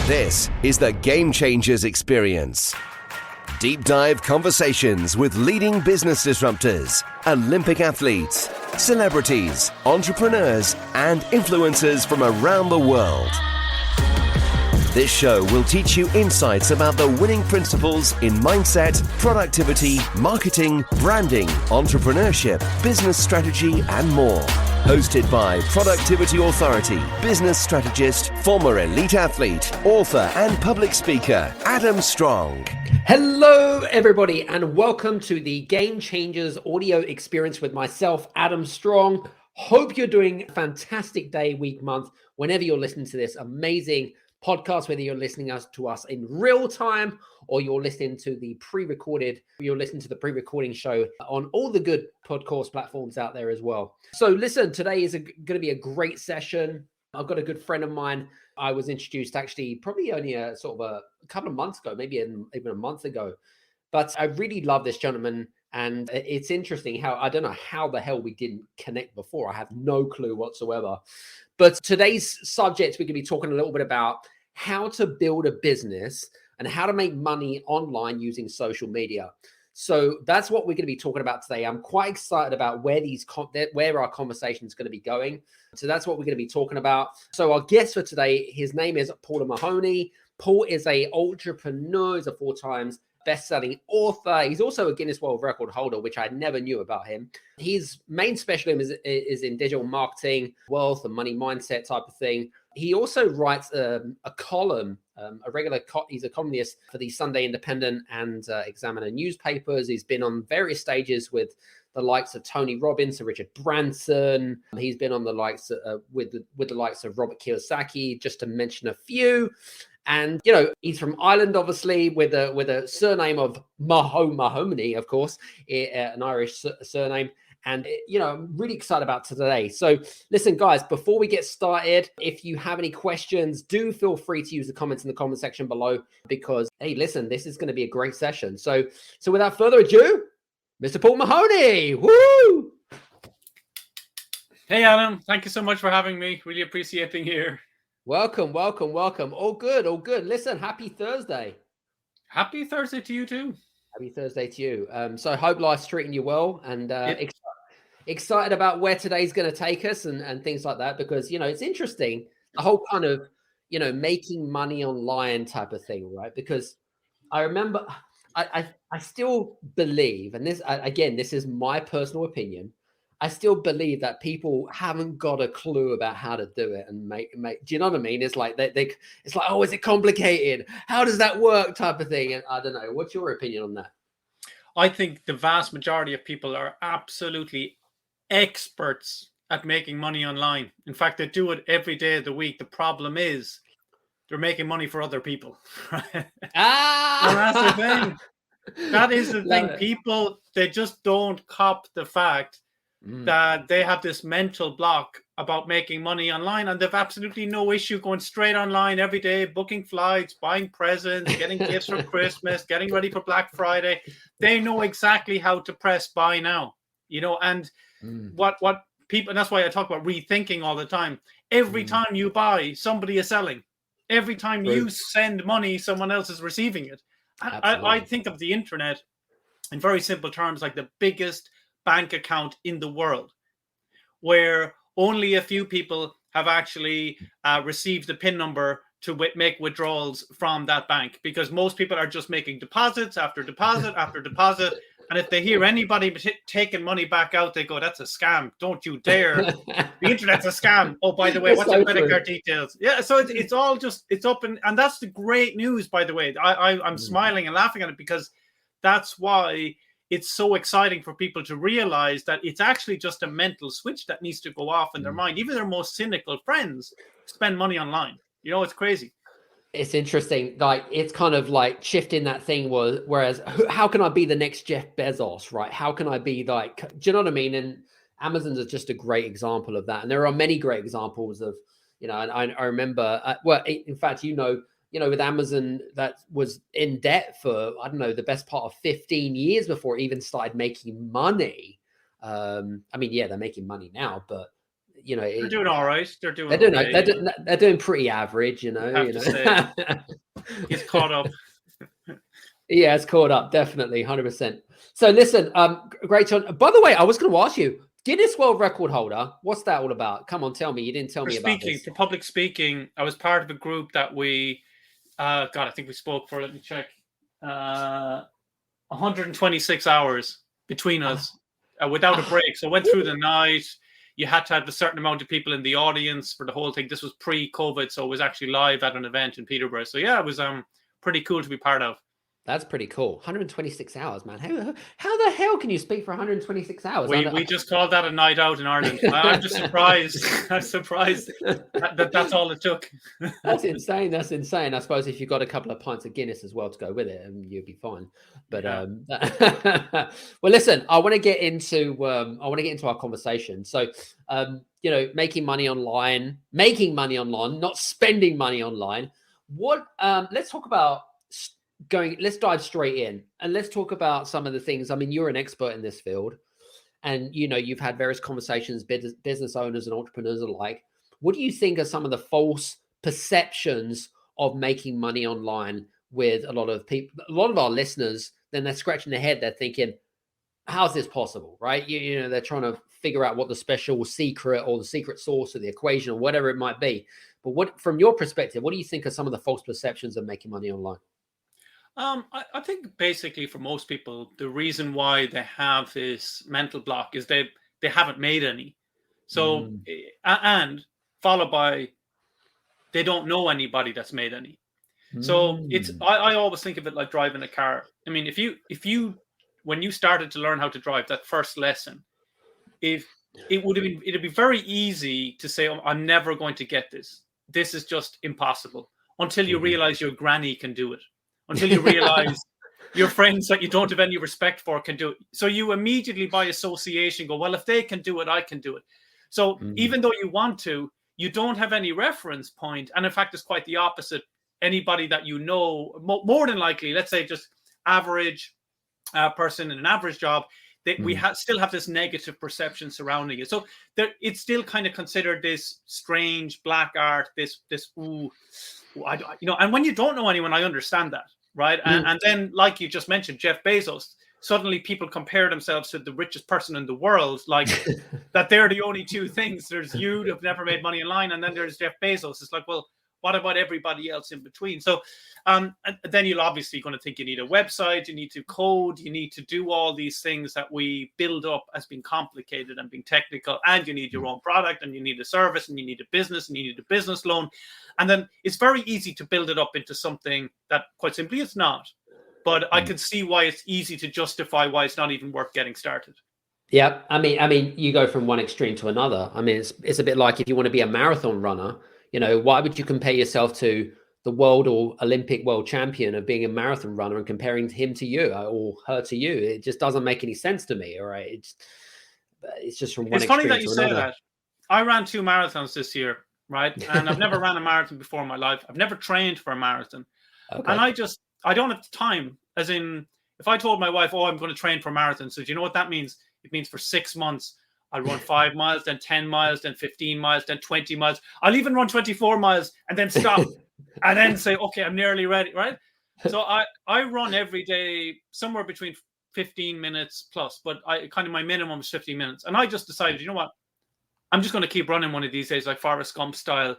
This is the Game Changers Experience. Deep dive conversations with leading business disruptors, Olympic athletes, celebrities, entrepreneurs, and influencers from around the world. This show will teach you insights about the winning principles in mindset, productivity, marketing, branding, entrepreneurship, business strategy, and more. Hosted by productivity authority, business strategist, former elite athlete, author, and public speaker, Adam Strong. Hello, everybody, and welcome to the Game Changers audio experience with myself, Adam Strong. Hope you're doing a fantastic day, week, month, whenever you're listening to this amazing podcast, whether you're listening to us in real time or you're listening to the pre-recording show on all the good podcast platforms out there as well. So listen, today is going to be a great session. I've got a good friend of mine. I was introduced actually probably only a couple of months ago, maybe even a month ago. But I really love this gentleman. And it's interesting how, I don't know how the hell we didn't connect before. I have no clue whatsoever. But today's subject, we're going to be talking a little bit about how to build a business and how to make money online using social media. So that's what we're going to be talking about today. I'm quite excited about where our conversation is going to be going. So that's what we're going to be talking about. So our guest for today, his name is Paul Mahoney. Paul is an entrepreneur. He's a 4 times best-selling author. He's also a Guinness World Record holder, which I never knew about him. His main specialism is in digital marketing, wealth and money mindset type of thing. He also writes a column, he's a columnist for the Sunday Independent and Examiner newspapers. He's been on various stages with the likes of Tony Robbins, Sir Richard Branson. He's been on the likes with the likes of Robert Kiyosaki, just to mention a few. And, you know, he's from Ireland, obviously, with a surname of Mahoney, of course, an Irish surname. And, you know, I'm really excited about today. So listen, guys, before we get started, if you have any questions, do feel free to use the comments in the comment section below because, hey, listen, this is going to be a great session. So without further ado, Mr. Paul Mahoney. Woo! Hey, Adam. Thank you so much for having me. Really appreciate being here. Welcome. All good. Listen, happy Thursday. Happy Thursday to you too. Happy Thursday to you. So I hope life's treating you well and excited about where today's going to take us and things like that, because, you know, it's interesting, the whole kind of, you know, making money online type of thing, right? Because I remember, I still believe, and this, again, this is my personal opinion, I still believe that people haven't got a clue about how to do it and make. Do you know what I mean? It's like it's like, oh, is it complicated? How does that work? Type of thing. And I don't know. What's your opinion on that? I think the vast majority of people are absolutely experts at making money online. In fact, they do it every day of the week. The problem is they're making money for other people. And that's the thing. That is the thing. People, they just don't cop the fact that they have this mental block about making money online, and they've absolutely no issue going straight online every day, booking flights, buying presents, getting gifts for Christmas, getting ready for Black Friday. They know exactly how to press buy now, you know, and what people, and that's why I talk about rethinking all the time. Every time you buy, somebody is selling. Every time you send money, someone else is receiving it. I think of the internet in very simple terms, like the biggest bank account in the world, where only a few people have actually received the PIN number to make withdrawals from that bank, because most people are just making deposits after deposit after deposit. And if they hear anybody taking money back out, they go, that's a scam. Don't you dare. The internet's a scam. Oh, by the way, what's your credit card details? Yeah, so it's all just, it's up. And that's the great news, by the way. I'm smiling and laughing at it because that's why it's so exciting for people to realize that it's actually just a mental switch that needs to go off in their mind. Even their most cynical friends spend money online. You know, it's crazy. It's interesting. Like, it's kind of like shifting that thing whereas how can I be the next Jeff Bezos, right? How can I be like, do you know what I mean? And Amazon's just a great example of that. And there are many great examples of, you know, and I remember, in fact, you know, with Amazon that was in debt for, I don't know, the best part of 15 years before it even started making money. I mean, yeah, they're making money now, but they're doing all right. They're doing they're doing okay. they're doing pretty average, I have to say, he's caught up. Yeah, it's caught up, definitely, 100%. So listen, great, John. By the way, I was going to ask you, Guinness World Record holder, what's that all about? Come on, tell me. You didn't tell me about this. For public speaking, I was part of a group that we, I think we spoke for, let me check, 126 hours between us without a break. So went through the night. You had to have a certain amount of people in the audience for the whole thing. This was pre-COVID, so it was actually live at an event in Peterborough. So yeah, it was pretty cool to be part of. That's pretty cool. 126 hours, man. How the hell can you speak for 126 hours? We just called that a night out in Ireland. I'm just surprised. I'm surprised that's all it took. That's insane. That's insane. I suppose if you've got a couple of pints of Guinness as well to go with it, you'll be fine. But well, listen, I want to get into our conversation. So, making money online, not spending money online. Let's talk about let's dive straight in and let's talk about some of the things. I mean, you're an expert in this field and, you've had various conversations, business owners and entrepreneurs alike. What do you think are some of the false perceptions of making money online with a lot of people, a lot of our listeners? Then they're scratching their head. They're thinking, how's this possible? Right. They're trying to figure out what the special secret or the secret sauce or the equation or whatever it might be. But from your perspective, what do you think are some of the false perceptions of making money online? I think basically for most people, the reason why they have this mental block is they haven't made any. So, and followed by, they don't know anybody that's made any. So I always think of it like driving a car. I mean, if you, when you started to learn how to drive, that first lesson, it'd be very easy to say, oh, I'm never going to get this. This is just impossible, until you realize your granny can do it. Until you realize your friends that you don't have any respect for can do it. So you immediately, by association, go, well, if they can do it, I can do it. So even though you want to, you don't have any reference point. And in fact, it's quite the opposite. Anybody that you know, more than likely, let's say just average person in an average job, we still have this negative perception surrounding it. So it's still kind of considered this strange black art, and when you don't know anyone, I understand that. Right. And then, like you just mentioned, Jeff Bezos, suddenly people compare themselves to the richest person in the world, like that they're the only two things. There's you who've never made money online, and then there's Jeff Bezos. It's like, well, what about everybody else in between? So and then you're obviously going to think you need a website, you need to code, you need to do all these things that we build up as being complicated and being technical, and you need your own product, and you need a service, and you need a business, and you need a business loan. And then it's very easy to build it up into something that quite simply it's not. But I can see why it's easy to justify why it's not even worth getting started. Yeah. I mean, you go from one extreme to another. I mean, it's a bit like if you want to be a marathon runner, why would you compare yourself to the world or Olympic world champion of being a marathon runner and comparing him to you or her to you? It just doesn't make any sense to me. All right. It's just from one extreme to another. It's funny that you say that. I ran 2 marathons this year. Right. And I've never ran a marathon before in my life. I've never trained for a marathon. Okay. And I don't have the time. As in, if I told my wife, oh, I'm going to train for a marathon. So do you know what that means? It means for 6 months, I'll run 5 miles, then 10 miles, then 15 miles, then 20 miles. I'll even run 24 miles and then stop and then say, okay, I'm nearly ready. Right. So I run every day somewhere between 15 minutes plus, but my minimum is 15 minutes. And I just decided, you know what? I'm just going to keep running one of these days, like Forrest Gump style,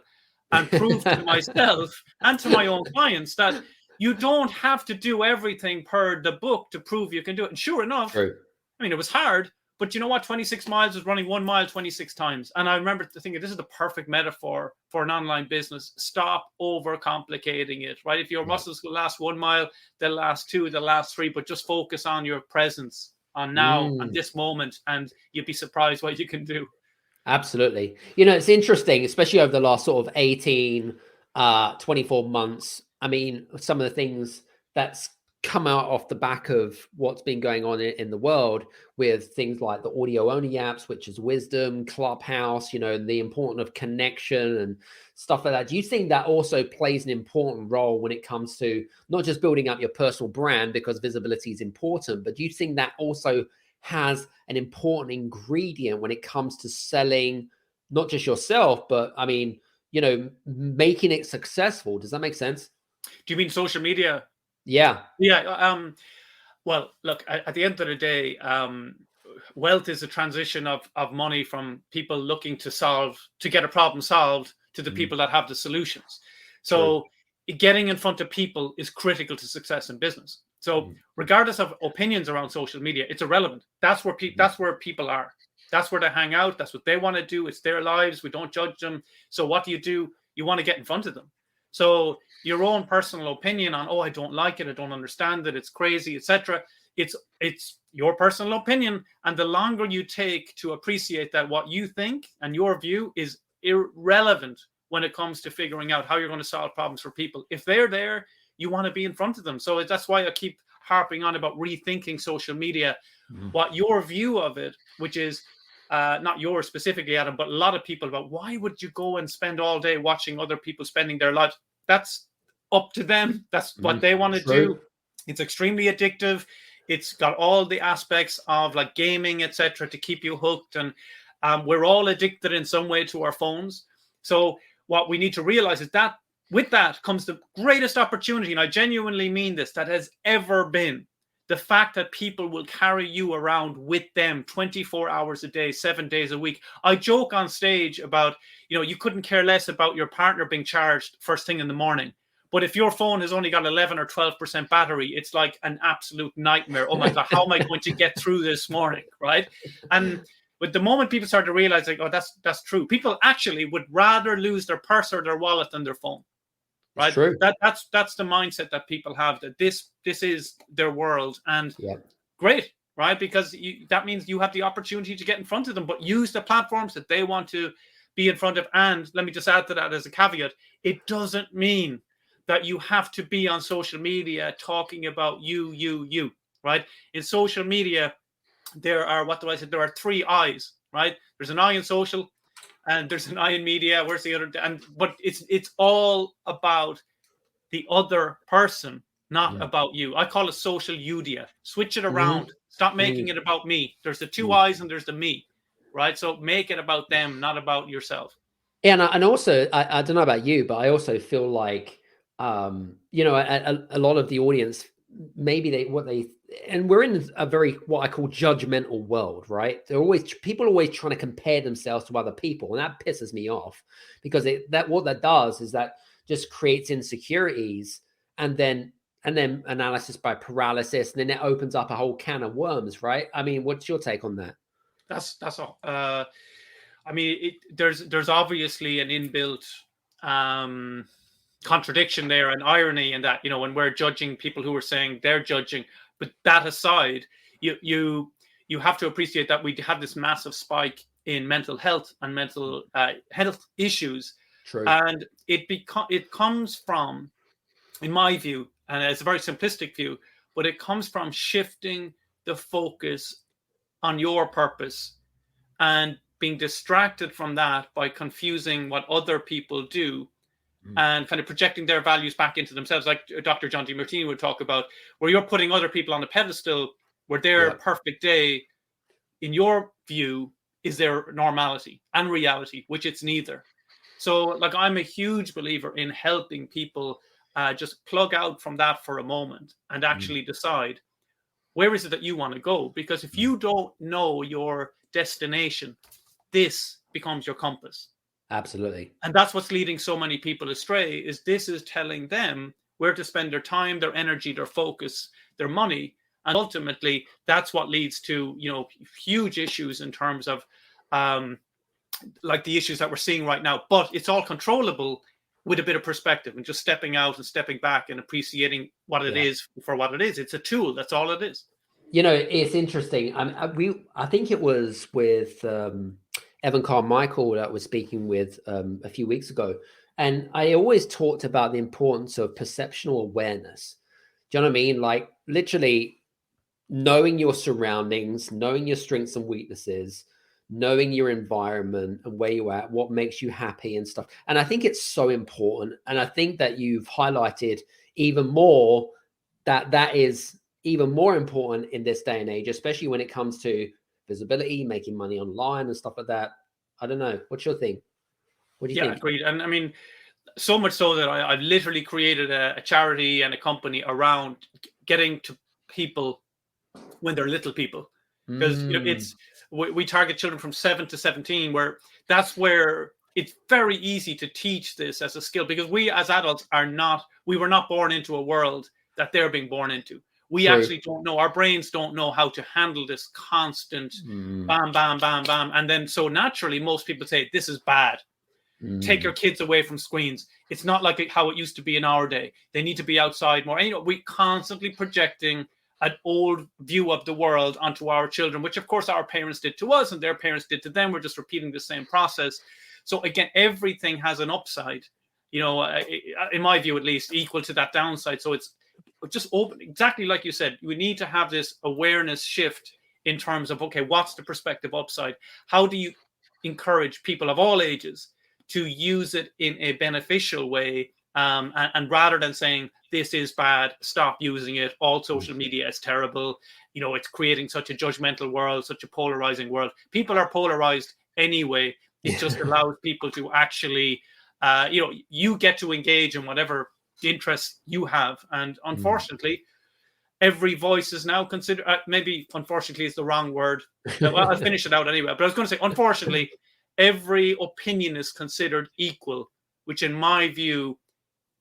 and prove to myself and to my own clients that you don't have to do everything per the book to prove you can do it. And sure enough, I mean, it was hard, but you know what? 26 miles was running 1 mile 26 times. And I remember thinking, this is the perfect metaphor for an online business. Stop overcomplicating it, right? If your muscles will last 1 mile, they'll last 2, they'll last 3, but just focus on your presence, on now, on this moment, and you'd be surprised what you can do. Absolutely. It's interesting, especially over the last sort of 18, 24 months. I mean, some of the things that's come out off the back of what's been going on in the world with things like the audio only apps, which is Wisdom, Clubhouse, the importance of connection and stuff like that. Do you think that also plays an important role when it comes to not just building up your personal brand, because visibility is important, but do you think that also has an important ingredient when it comes to selling not just yourself, but I mean, making it successful. Does that make sense? Do you mean social media? Yeah. Yeah. Well, look, at the end of the day, wealth is a transition of money from people looking to get a problem solved to the people that have the solutions. So getting in front of people is critical to success in business. So regardless of opinions around social media, it's irrelevant. That's where people are. That's where they hang out. That's what they want to do. It's their lives. We don't judge them. So what do? You want to get in front of them. So your own personal opinion on, I don't like it, I don't understand it, it's crazy, etc. It's your personal opinion, and the longer you take to appreciate that what you think and your view is irrelevant when it comes to figuring out how you're going to solve problems for people. If they're there, you want to be in front of them. So that's why I keep harping on about rethinking social media. What your view of it, which is not yours specifically, Adam, but a lot of people, about why would you go and spend all day watching other people spending their lives? That's up to them. That's what they want to do. It's extremely addictive. It's got all the aspects of like gaming, etc., to keep you hooked. And we're all addicted in some way to our phones. So what we need to realize is that with that comes the greatest opportunity, and I genuinely mean this, that has ever been. The fact that people will carry you around with them 24 hours a day, 7 days a week. I joke on stage about, you couldn't care less about your partner being charged first thing in the morning. But if your phone has only got 11 or 12% battery, it's like an absolute nightmare. Oh my God, how am I going to get through this morning, right? And with the moment people start to realize, like, that's true. People actually would rather lose their purse or their wallet than their phone. Right. True. That's the mindset that people have, that this is their world, and great, right? Because that means you have the opportunity to get in front of them, but use the platforms that they want to be in front of. And let me just add to that as a caveat: it doesn't mean that you have to be on social media talking about you, right? In social media, there are there are 3 I's, right? There's an I in social, and there's an I in media. Where's the other? But it's all about the other person, not about you. I call it social eudia. Switch it around. Stop making it about me. There's the 2 I's and there's the me, right? So make it about them, not about yourself. Yeah, and also, I don't know about you, but I also feel like, a lot of the audience, maybe and we're in a very, what I call judgmental world, right? People are always trying to compare themselves to other people, and that pisses me off, because what that does is that just creates insecurities, and then analysis by paralysis, and then it opens up a whole can of worms, right? I mean, what's your take on that? That's all. I mean, there's obviously an inbuilt contradiction there, and irony in that, when we're judging people who are saying they're judging. But that aside, you have to appreciate that we have this massive spike in mental health and mental health issues. True. And it comes from, in my view, and it's a very simplistic view, but it comes from shifting the focus on your purpose and being distracted from that by confusing what other people do and kind of projecting their values back into themselves, like Dr. John DeMartini would talk about, where you're putting other people on a pedestal where their perfect day, in your view, is their normality and reality, which it's neither. So, like, I'm a huge believer in helping people just plug out from that for a moment and actually decide, where is it that you want to go? Because if you don't know your destination, this becomes your compass. Absolutely. And that's what's leading so many people astray, is this is telling them where to spend their time, their energy, their focus, their money. And ultimately, that's what leads to, huge issues in terms of like the issues that we're seeing right now. But it's all controllable with a bit of perspective and just stepping out and stepping back and appreciating what it is for what it is. It's a tool. That's all it is. It's interesting. I think it was with Evan Carmichael that I was speaking with a few weeks ago. And I always talked about the importance of perceptual awareness. Do you know what I mean? Like, literally knowing your surroundings, knowing your strengths and weaknesses, knowing your environment and where you're at, what makes you happy and stuff. And I think it's so important. And I think that you've highlighted even more that is even more important in this day and age, especially when it comes to visibility, making money online and stuff like that. I don't know. What's your thing? What do you Yeah, think? agreed. And I mean, so much so that I've literally created a charity and a company around getting to people when they're little people, because it's we target children from 7 to 17, where it's very easy to teach this as a skill, because we as adults we were not born into a world that they're being born into. We True. actually don't know, our brains don't know how to handle this constant bam, bam, bam, bam. And then so naturally, most people say, this is bad. Take your kids away from screens. It's not like how it used to be in our day. They need to be outside more. And, we constantly projecting an old view of the world onto our children, which of course our parents did to us and their parents did to them. We're just repeating the same process. So again, everything has an upside, in my view, at least, equal to that downside. So it's just open, exactly like you said, we need to have this awareness shift in terms of, okay, what's the perspective upside? How do you encourage people of all ages to use it in a beneficial way, and rather than saying this is bad, stop using it, all social media is terrible, it's creating such a judgmental world, such a polarizing world. People are polarized anyway. It just allows people to actually you get to engage in whatever interests you have. And unfortunately, every voice is now considered, maybe unfortunately is the wrong word. Well, I'll finish it out anyway, but I was going to say, unfortunately, every opinion is considered equal, which in my view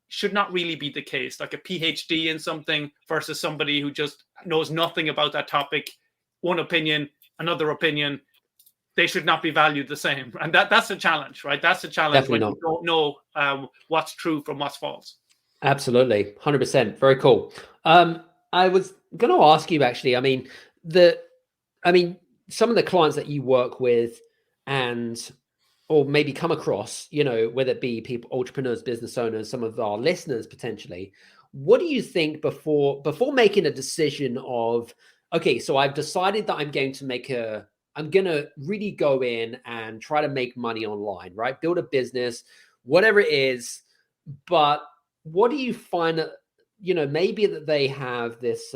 should not really be the case. Like a PhD in something versus somebody who just knows nothing about that topic, one opinion, another opinion, they should not be valued the same. And that's a challenge, right? That's a challenge. Definitely when you don't know what's true from what's false. Absolutely. 100%. Very cool. I was going to ask you actually, some of the clients that you work with or maybe come across, whether it be people, entrepreneurs, business owners, some of our listeners potentially, what do you think before making a decision of, okay, so I've decided that I'm going to really go in and try to make money online, right? Build a business, whatever it is. But what do you find that, maybe that they have this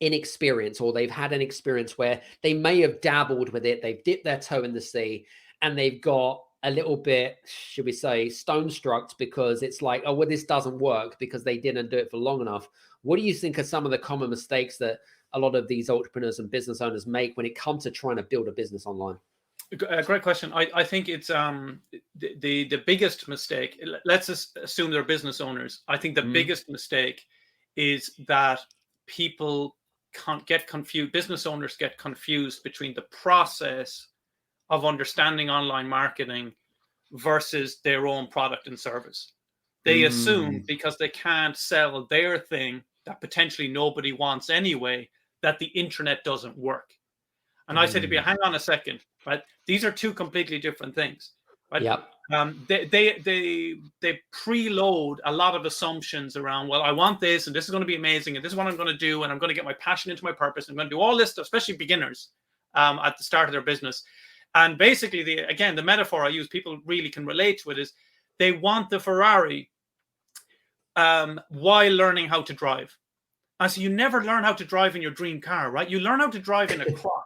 inexperience, or they've had an experience where they may have dabbled with it, they've dipped their toe in the sea, and they've got a little bit, should we say, stone struck, because it's like, oh, well, this doesn't work because they didn't do it for long enough. What do you think are some of the common mistakes that a lot of these entrepreneurs and business owners make when it comes to trying to build a business online? Great question. I think it's the biggest mistake. Let's assume they're business owners. I think the biggest mistake is that people can't get confused. Business owners get confused between the process of understanding online marketing versus their own product and service. They assume because they can't sell their thing that potentially nobody wants anyway, that the internet doesn't work. And I say to people, hang on a second, right? These are two completely different things, right? Yeah. They preload a lot of assumptions around, well, I want this, and this is going to be amazing, and this is what I'm going to do, and I'm going to get my passion into my purpose. I'm going to do all this stuff, especially beginners at the start of their business. And basically, the metaphor I use, people really can relate to it, is they want the Ferrari while learning how to drive. And so you never learn how to drive in your dream car, right? You learn how to drive in a croc.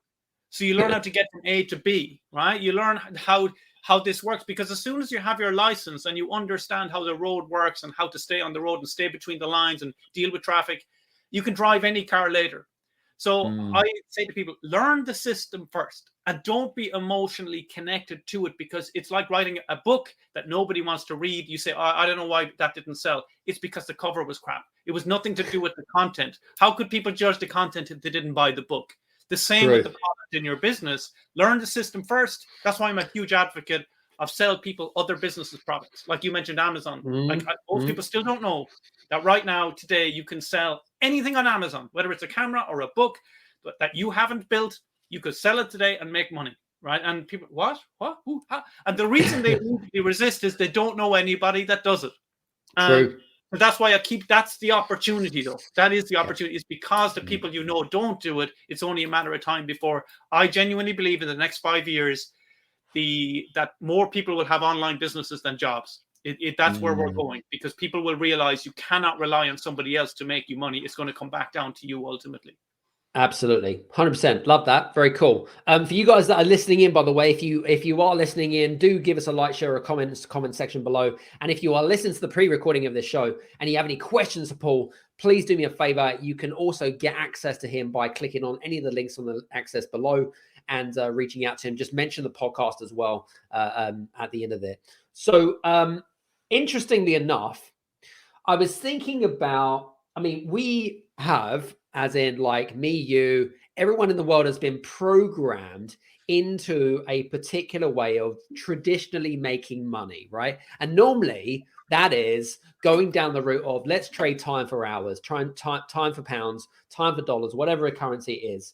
So you learn how to get from A to B, right? You learn how this works, because as soon as you have your license and you understand how the road works and how to stay on the road and stay between the lines and deal with traffic, you can drive any car later. So I say to people, learn the system first and don't be emotionally connected to it, because it's like writing a book that nobody wants to read. You say, oh, I don't know why that didn't sell. It's because the cover was crap. It was nothing to do with the content. How could people judge the content if they didn't buy the book? The same with the product in your business. Learn the system first. That's why I'm a huge advocate of sell people other businesses' products. Like you mentioned, Amazon. Most people still don't know that right now, today, you can sell anything on Amazon, whether it's a camera or a book that you haven't built. You could sell it today and make money, right? And people, what? Who? How? And the reason they resist is they don't know anybody that does it. True. But that's why that's the opportunity, though. That is the opportunity. It's because the people don't do it. It's only a matter of time before. I genuinely believe in the next 5 years, that more people will have online businesses than jobs. That's where we're going, because people will realize you cannot rely on somebody else to make you money. It's going to come back down to you ultimately. Absolutely. 100%. Love that. Very cool. For you guys that are listening in, by the way, if you are listening in, do give us a like, share, or comment section below. And if you are listening to the pre-recording of this show and you have any questions for Paul, please do me a favor. You can also get access to him by clicking on any of the links on the access below and reaching out to him. Just mention the podcast as well at the end of it. So interestingly enough, I was thinking about, we have, as in like me, you, everyone in the world has been programmed into a particular way of traditionally making money, right? And normally that is going down the route of let's trade time for hours, time for pounds, time for dollars, whatever a currency is.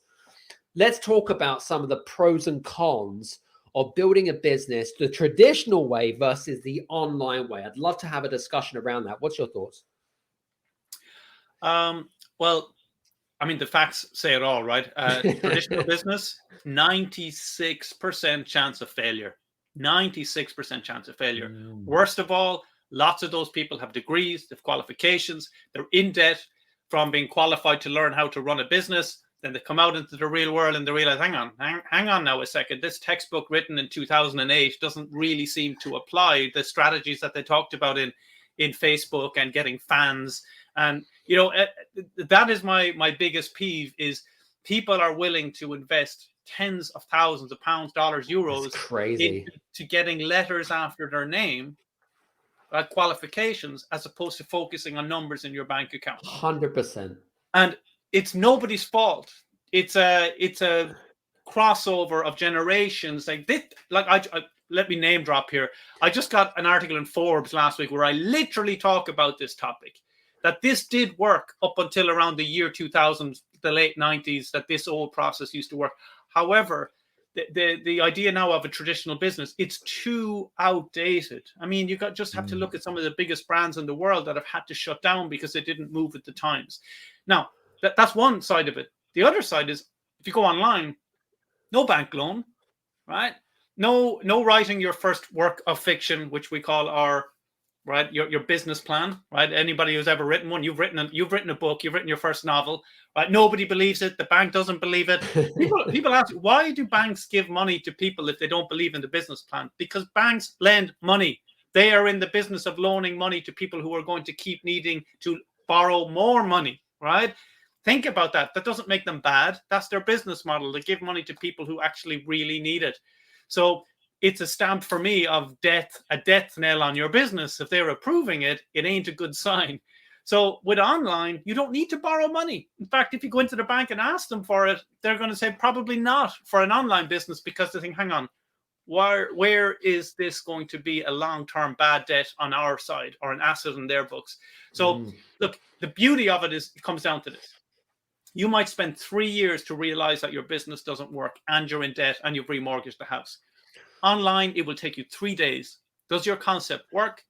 Let's talk about some of the pros and cons of building a business the traditional way versus the online way. I'd love to have a discussion around that. What's your thoughts? Well, the facts say it all, right? Traditional business, 96% chance of failure. 96% chance of failure. Worst of all, lots of those people have degrees, they have qualifications, they're in debt from being qualified to learn how to run a business. Then they come out into the real world and they realize, hang on now a second. This textbook written in 2008 doesn't really seem to apply the strategies that they talked about in Facebook and getting fans. And, that is my biggest peeve is people are willing to invest tens of thousands of pounds, dollars, euros into getting letters after their name, qualifications, as opposed to focusing on numbers in your bank account. 100%. And it's nobody's fault. It's a crossover of generations. Like this, let me name drop here. I just got an article in Forbes last week where I literally talk about this topic, that this did work up until around the year 2000, the late 90s, that this old process used to work. However, the idea now of a traditional business, it's too outdated. You just have to look at some of the biggest brands in the world that have had to shut down because they didn't move with the times. Now, that's one side of it. The other side is, if you go online, no bank loan, right? No writing your first work of fiction, which we call your business plan, right? Anybody who's ever written one, you've written a book, you've written your first novel, right? Nobody believes it. The bank doesn't believe it. People ask, why do banks give money to people if they don't believe in the business plan? Because banks lend money. They are in the business of loaning money to people who are going to keep needing to borrow more money, right? Think about that. That doesn't make them bad. That's their business model. They give money to people who actually really need it. So it's a stamp for me of a death knell on your business. If they're approving it, it ain't a good sign. So with online, you don't need to borrow money. In fact, if you go into the bank and ask them for it, they're going to say probably not for an online business, because they think, hang on, where is this going to be a long-term bad debt on our side or an asset in their books? So look, the beauty of it is it comes down to this. You might spend 3 years to realize that your business doesn't work and you're in debt and you've remortgaged the house. Online, it will take you 3 days. Does your concept work?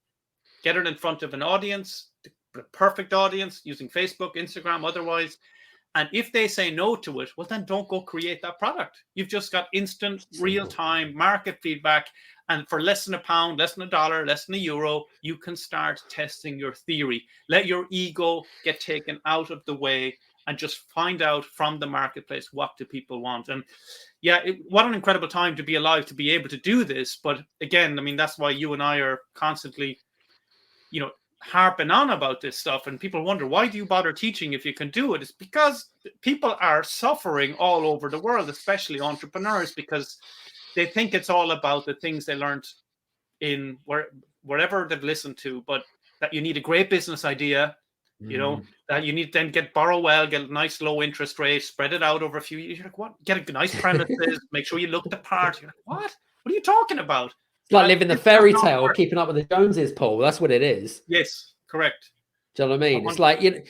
Get it in front of an audience, the perfect audience, using Facebook, Instagram, otherwise. And if they say no to it, well, then don't go create that product. You've just got instant, real-time market feedback. And for less than £1, less than $1, less than €1, you can start testing your theory. Let your ego get taken out of the way and just find out from the marketplace, what do people want? And what an incredible time to be alive, to be able to do this. But again, that's why you and I are constantly, harping on about this stuff. And people wonder, why do you bother teaching if you can do it? It's because people are suffering all over the world, especially entrepreneurs, because they think it's all about the things they learned in wherever they've listened to, but that you need a great business idea, that you need to then borrow well, get a nice low interest rate, spread it out over a few years. You're like, what? Get a nice premises, make sure you look the part. You're like, what? What are you talking about? It's like living the fairy tale, keeping up with the Joneses, Paul. That's what it is. Yes, correct. Do you know what I mean? It's like, and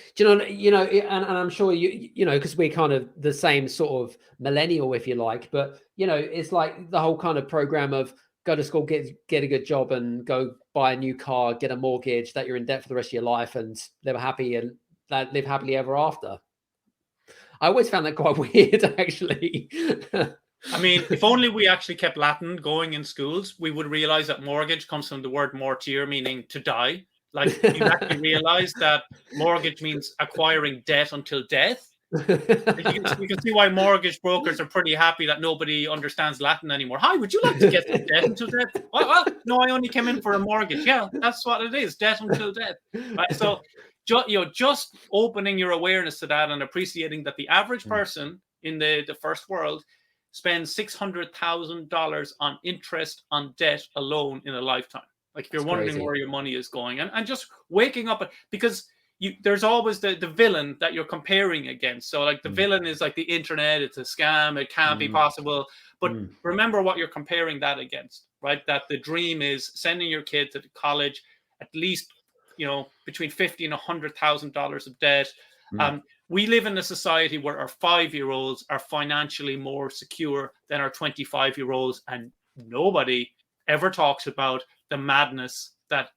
I'm sure because we're kind of the same sort of millennial, if you like, but it's like the whole kind of program of go to school, get a good job, and go buy a new car, get a mortgage, that you're in debt for the rest of your life, and live happily ever after. I always found that quite weird, actually. If only we actually kept Latin going in schools, we would realize that mortgage comes from the word mortier, meaning to die. Like, you actually realize that mortgage means acquiring debt until death. You can see why mortgage brokers are pretty happy that nobody understands Latin anymore. Hi, would you like to get some debt until death? Well, no, I only came in for a mortgage. Yeah, that's what it is, debt until death. Right? So, just opening your awareness to that and appreciating that the average person in the first world spends $600,000 on interest on debt alone in a lifetime. Like if you're wondering where your money is going, and just waking up, because there's always the villain that you're comparing against. So like the villain is like the internet, it's a scam, it can't be possible. But remember what you're comparing that against, right? That the dream is sending your kid to college, at least, between $50,000 and $100,000 of debt. We live in a society where our 5-year-olds are financially more secure than our 25-year-olds, and nobody ever talks about the madness that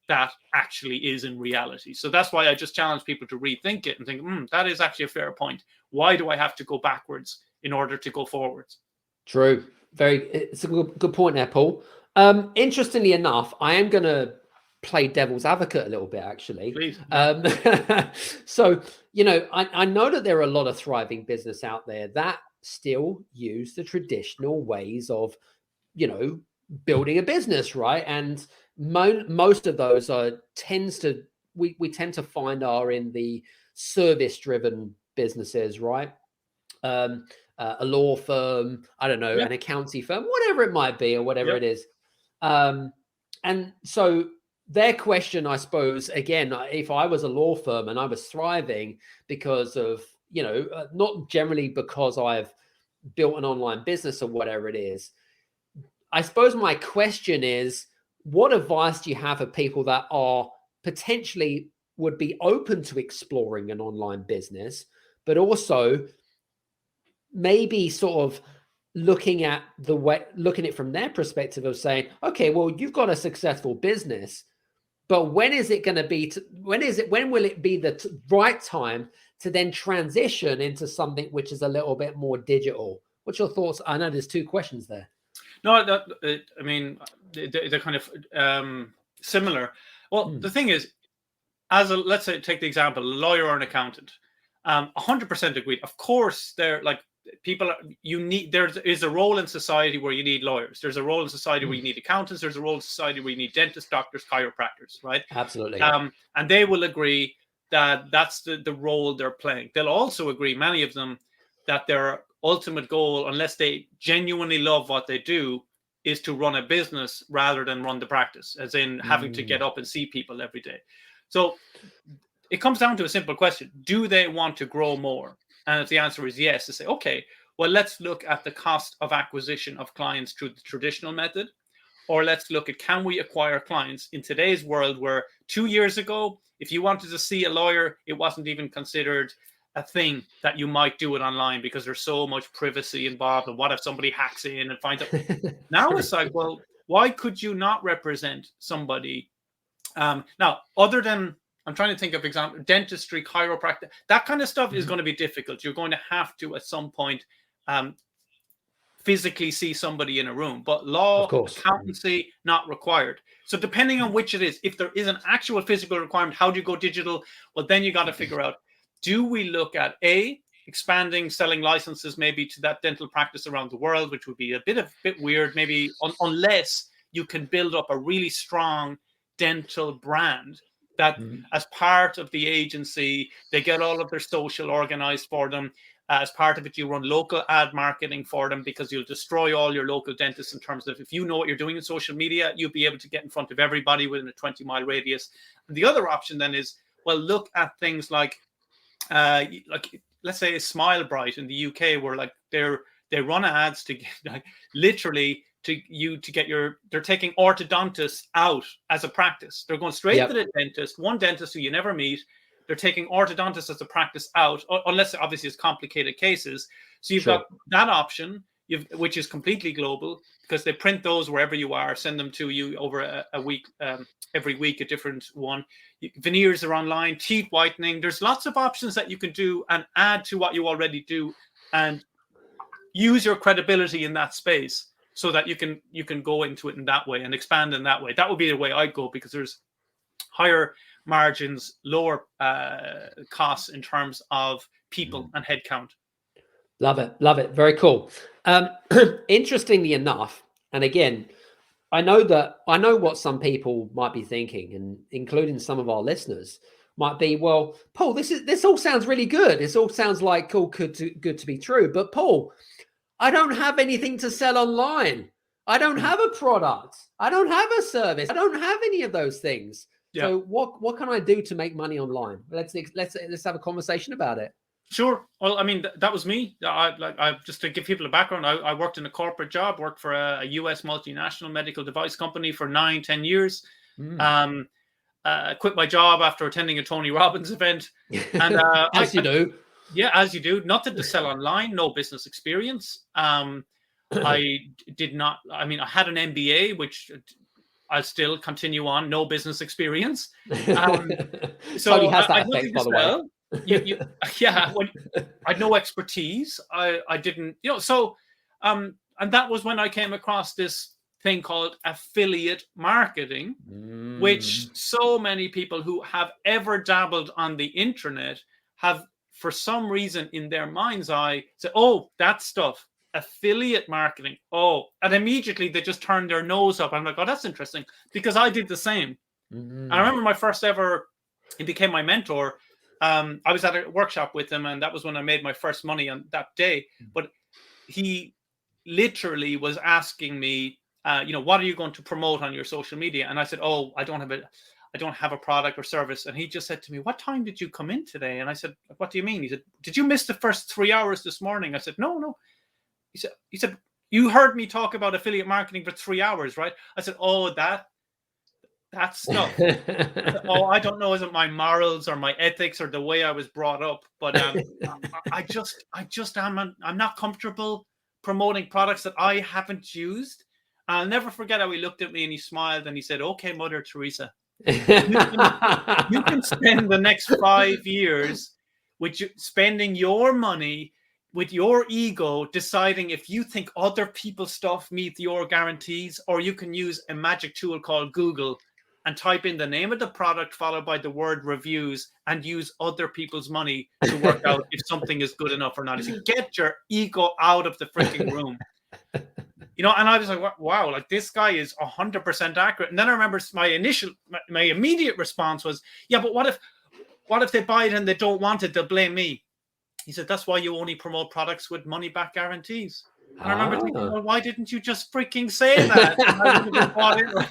actually is in reality. So that's why I just challenge people to rethink it and think, that is actually a fair point. Why do I have to go backwards in order to go forwards? True. It's a good point there, Paul. Interestingly enough, I am going to play devil's advocate a little bit, actually. Please. So, I know that there are a lot of thriving business out there that still use the traditional ways of, building a business, right? And most of those we tend to find are in the service-driven businesses, right? A law firm, I don't know, an accounting firm, whatever it might be, or whatever it is. And so their question, I suppose, again, if I was a law firm and I was thriving because of, not generally because I've built an online business or whatever it is, I suppose my question is, what advice do you have for people that are potentially would be open to exploring an online business, but also maybe sort of looking at it from their perspective of saying, okay, well, you've got a successful business, but when will it be the right time to then transition into something which is a little bit more digital? What's your thoughts? I know there's two questions there. No, I mean, they're kind of similar. Well, the thing is, let's say, take the example, a lawyer or an accountant, 100% agreed. Of course, they're like people. There is a role in society where you need lawyers. There's a role in society where you need accountants. There's a role in society where you need dentists, doctors, chiropractors, right? Absolutely. And they will agree that that's the role they're playing. They'll also agree, many of them, that their ultimate goal, unless they genuinely love what they do, is to run a business rather than run the practice, as in having to get up and see people every day. So it comes down to a simple question. Do they want to grow more? And if the answer is yes, to say, okay, well, let's look at the cost of acquisition of clients through the traditional method, or let's look at, can we acquire clients in today's world where 2 years ago, if you wanted to see a lawyer, it wasn't even considered a thing that you might do it online because there's so much privacy involved. And what if somebody hacks in and finds out? Now it's like, well, why could you not represent somebody? Now, other than, I'm trying to think of example, dentistry, chiropractic, that kind of stuff is going to be difficult. You're going to have to, at some point, physically see somebody in a room. But law, accountancy, not required. So depending on which it is, if there is an actual physical requirement, how do you go digital? Well, then you got to figure out, do we look at expanding, selling licenses maybe to that dental practice around the world, which would be a bit weird, maybe unless you can build up a really strong dental brand that as part of the agency, they get all of their social organized for them. As part of it, you run local ad marketing for them, because you'll destroy all your local dentists in terms of, if you know what you're doing in social media, you'll be able to get in front of everybody within a 20-mile radius. And the other option then is, well, look at things like let's say Smile Bright in the UK, where like they run ads to get, literally they're taking orthodontists out as a practice. They're going straight to the dentist, one dentist who you never meet. They're taking orthodontists as a practice out, unless obviously it's complicated cases. So you've got that option, which is completely global, because they print those wherever you are, send them to you over a week, every week, a different one. Veneers are online, teeth whitening. There's lots of options that you can do and add to what you already do, and use your credibility in that space so that you can go into it in that way and expand in that way. That would be the way I'd go, because there's higher margins, lower costs in terms of people and headcount. Love it. Love it. Very cool. Interestingly enough, and again, I know what some people might be thinking, and including some of our listeners might be, well, Paul, this all sounds really good. This all sounds like good to be true. But Paul, I don't have anything to sell online. I don't have a product. I don't have a service. I don't have any of those things. Yeah. So what can I do to make money online? Let's have a conversation about it. Sure. Well, I mean, that was me. I just to give people a background, I worked in a corporate job, worked for a US multinational medical device company for 9-10 years. Quit my job after attending a Tony Robbins event. And as you do. Yeah, as you do. Nothing to sell online, no business experience. I did not, I mean, I had an MBA, which I'll still continue on, no business experience. So Tony has that effect, by the way. I had no expertise. I didn't, so, and that was when I came across this thing called affiliate marketing, which so many people who have ever dabbled on the internet have, for some reason in their mind's eye, said, oh, that stuff, affiliate marketing. Oh, and immediately they just turned their nose up. I'm like, oh, that's interesting, because I did the same. I remember my first ever, he became my mentor. I was at a workshop with him, and that was when I made my first money on that day. But he literally was asking me, what are you going to promote on your social media? And I said, oh, I don't have a product or service. And he just said to me, what time did you come in today? And I said, what do you mean? He said, did you miss the first 3 hours this morning? I said, no. He said, you heard me talk about affiliate marketing for 3 hours, right? I said, oh, that stuff. Oh, I don't know, is it my morals or my ethics or the way I was brought up? But I'm not comfortable promoting products that I haven't used. I'll never forget how he looked at me and he smiled and he said, okay, Mother Teresa, you can spend the next 5 years spending your money with your ego, deciding if you think other people's stuff meet your guarantees, or you can use a magic tool called Google and type in the name of the product followed by the word reviews and use other people's money to work out if something is good enough or not. He said, get your ego out of the freaking room. And I was like, wow, like this guy is 100% accurate. And then I remember my immediate response was, yeah, but what if they buy it and they don't want it? They'll blame me. He said, that's why you only promote products with money back guarantees. And I remember thinking, well, why didn't you just freaking say that? And I would have bought it, right?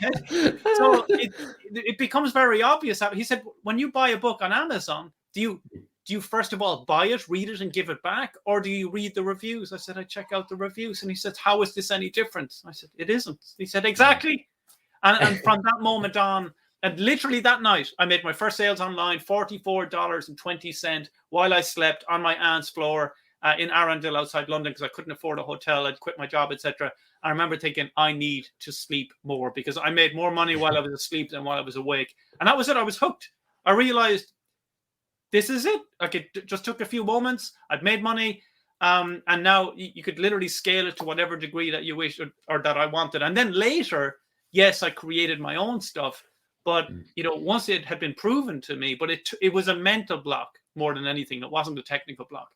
So it becomes very obvious. He said, when you buy a book on Amazon, do you first of all buy it, read it, and give it back? Or do you read the reviews? I said, I check out the reviews. And he said, how is this any different? I said, it isn't. He said, exactly. And from that moment on, and literally that night, I made my first sales online, $44.20 while I slept on my aunt's floor in Arundel outside London, because I couldn't afford a hotel. I'd quit my job, etc. I remember thinking, I need to sleep more, because I made more money while I was asleep than while I was awake. And that was it. I was hooked. I realized this is it. Like, it just took a few moments. I'd made money. And now you could literally scale it to whatever degree that you wish or that I wanted. And then later, yes, I created my own stuff. But, once it had been proven to me, but it was a mental block more than anything. It wasn't a technical block.